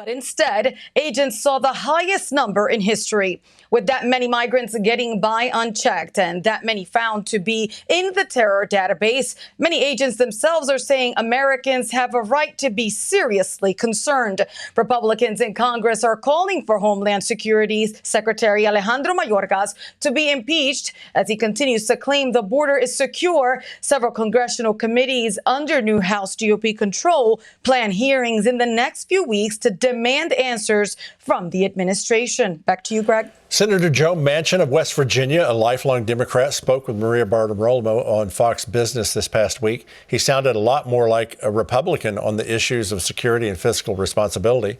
But instead, agents saw the highest number in history. With that many migrants getting by unchecked and that many found to be in the terror database, many agents themselves are saying Americans have a right to be seriously concerned. Republicans in Congress are calling for Homeland Security Secretary Alejandro Mayorkas to be impeached as he continues to claim the border is secure. Several congressional committees under new House GOP control plan hearings in the next few weeks to demand answers from the administration. Back to you, Greg. Senator Joe Manchin of West Virginia, a lifelong Democrat, spoke with Maria Bartiromo on Fox Business this past week. He sounded a lot more like a Republican on the issues of security and fiscal responsibility.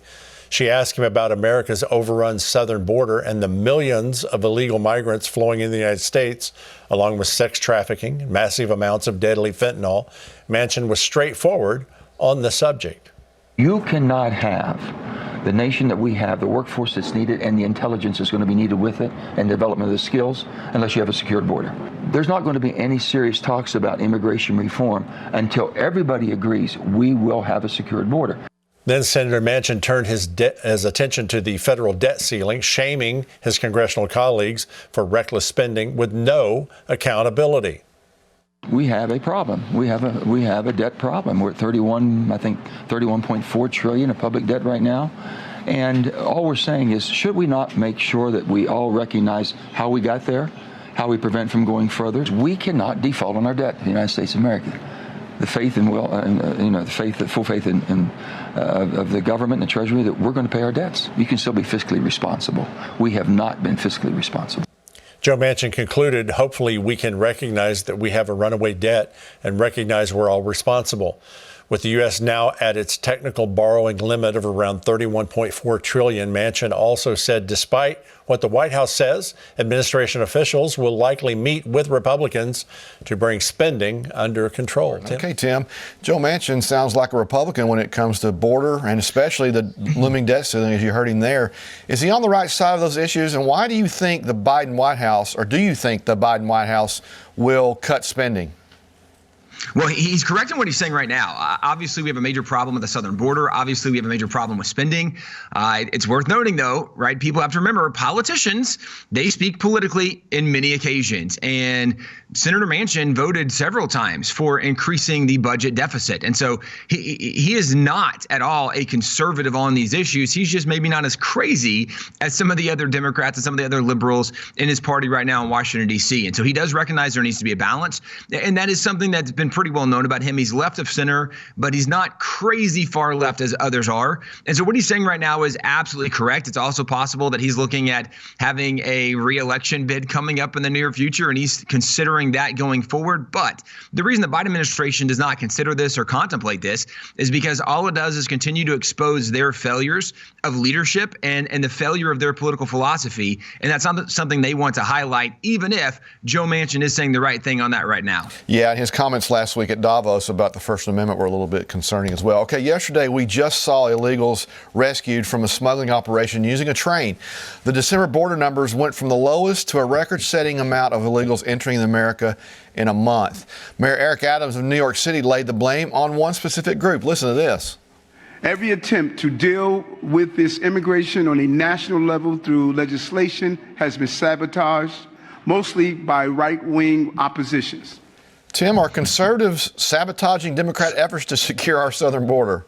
She asked him about America's overrun southern border and the millions of illegal migrants flowing in the United States, along with sex trafficking and massive amounts of deadly fentanyl. Manchin was straightforward on the subject. You cannot have the nation that we have, the workforce that's needed, and the intelligence that's going to be needed with it, and development of the skills, unless you have a secured border. There's not going to be any serious talks about immigration reform until everybody agrees we will have a secured border. Then Senator Manchin turned his attention to the federal debt ceiling, shaming his congressional colleagues for reckless spending with no accountability. We have a problem. We have a debt problem. We're at 31.4 trillion of public debt right now. And all we're saying is, should we not make sure that we all recognize how we got there, how we prevent from going further? We cannot default on our debt in the United States of America. The faith and full faith in of the government and the Treasury that we're going to pay our debts. You can still be fiscally responsible. We have not been fiscally responsible. Joe Manchin concluded, hopefully we can recognize that we have a runaway debt and recognize we're all responsible. With the U.S. now at its technical borrowing limit of around $31.4 trillion, Manchin also said despite what the White House says, administration officials will likely meet with Republicans to bring spending under control. Okay, Tim. Joe Manchin sounds like a Republican when it comes to border and especially the looming debt ceiling, as you heard him there. Is he on the right side of those issues? And why do you think the Biden White House, or do you think the Biden White House will cut spending? Well, he's correct in what he's saying right now. Obviously, we have a major problem with the southern border. Obviously, we have a major problem with spending. It's worth noting, though, right? People have to remember politicians, they speak politically in many occasions. And Senator Manchin voted several times for increasing the budget deficit. And so he is not at all a conservative on these issues. He's just maybe not as crazy as some of the other Democrats and some of the other liberals in his party right now in Washington, D.C. And so he does recognize there needs to be a balance. And that is something that's been pretty well known about him. He's left of center, but he's not crazy far left as others are. And so what he's saying right now is absolutely correct. It's also possible that he's looking at having a re-election bid coming up in the near future, and he's considering that going forward. But the reason the Biden administration does not consider this or contemplate this is because all it does is continue to expose their failures of leadership and the failure of their political philosophy. And that's not something they want to highlight, even if Joe Manchin is saying the right thing on that right now. Yeah, and his comments last week at Davos about the First Amendment were a little bit concerning as well. Okay, yesterday we just saw illegals rescued from a smuggling operation using a train. The December border numbers went from the lowest to a record-setting amount of illegals entering America in a month. Mayor Eric Adams of New York City laid the blame on one specific group. Listen to this. Every attempt to deal with this immigration on a national level through legislation has been sabotaged, mostly by right-wing oppositions. Tim, are conservatives sabotaging Democrat efforts to secure our southern border?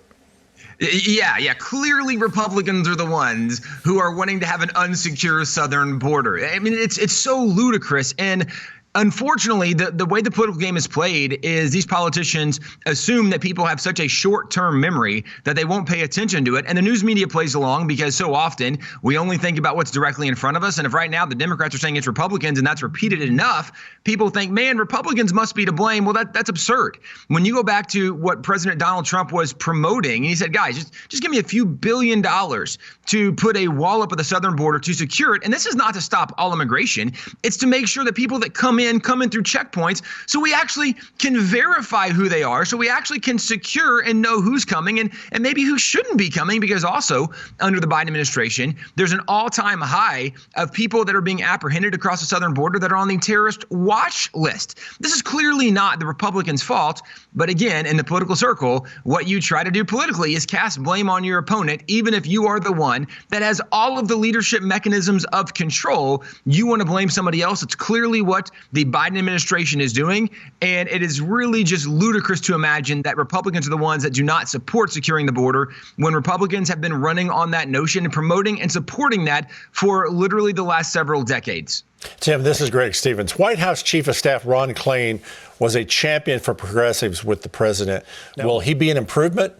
Yeah. Clearly, Republicans are the ones who are wanting to have an unsecure southern border. I mean, it's so ludicrous. And unfortunately, the way the political game is played is these politicians assume that people have such a short-term memory that they won't pay attention to it. And the news media plays along because so often we only think about what's directly in front of us. And if right now the Democrats are saying it's Republicans and that's repeated enough, people think, man, Republicans must be to blame. Well, that's absurd. When you go back to what President Donald Trump was promoting, and he said, guys, just give me a few $1 billion to put a wall up at the southern border to secure it. And this is not to stop all immigration. It's to make sure that people that come in through checkpoints, so we actually can verify who they are, so we actually can secure and know who's coming and maybe who shouldn't be coming, because also under the Biden administration, there's an all-time high of people that are being apprehended across the southern border that are on the terrorist watch list. This is clearly not the Republicans' fault, but again, in the political circle, what you try to do politically is cast blame on your opponent, even if you are the one that has all of the leadership mechanisms of control. You want to blame somebody else. It's clearly what the Biden administration is doing, and it is really just ludicrous to imagine that Republicans are the ones that do not support securing the border, when Republicans have been running on that notion and promoting and supporting that for literally the last several decades. Tim, this is Greg Stevens. White House Chief of Staff Ron Klain was a champion for progressives with the president. Will he be an improvement?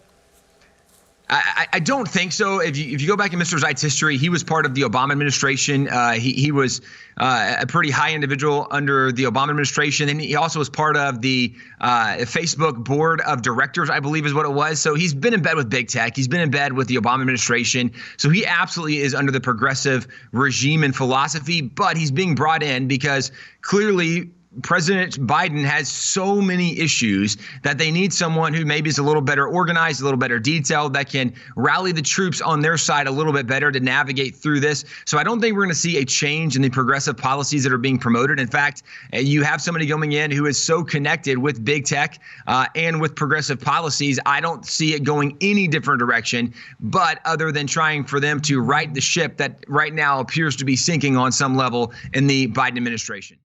I don't think so. If you go back in Mr. Zeit's history, he was part of the Obama administration. He was a pretty high individual under the Obama administration. And he also was part of the Facebook board of directors, I believe is what it was. So he's been in bed with big tech. He's been in bed with the Obama administration. So he absolutely is under the progressive regime and philosophy. But he's being brought in because clearly President Biden has so many issues that they need someone who maybe is a little better organized, a little better detailed, that can rally the troops on their side a little bit better to navigate through this. So I don't think we're going to see a change in the progressive policies that are being promoted. In fact, you have somebody coming in who is so connected with big tech and with progressive policies. I don't see it going any different direction, but other than trying for them to right the ship that right now appears to be sinking on some level in the Biden administration.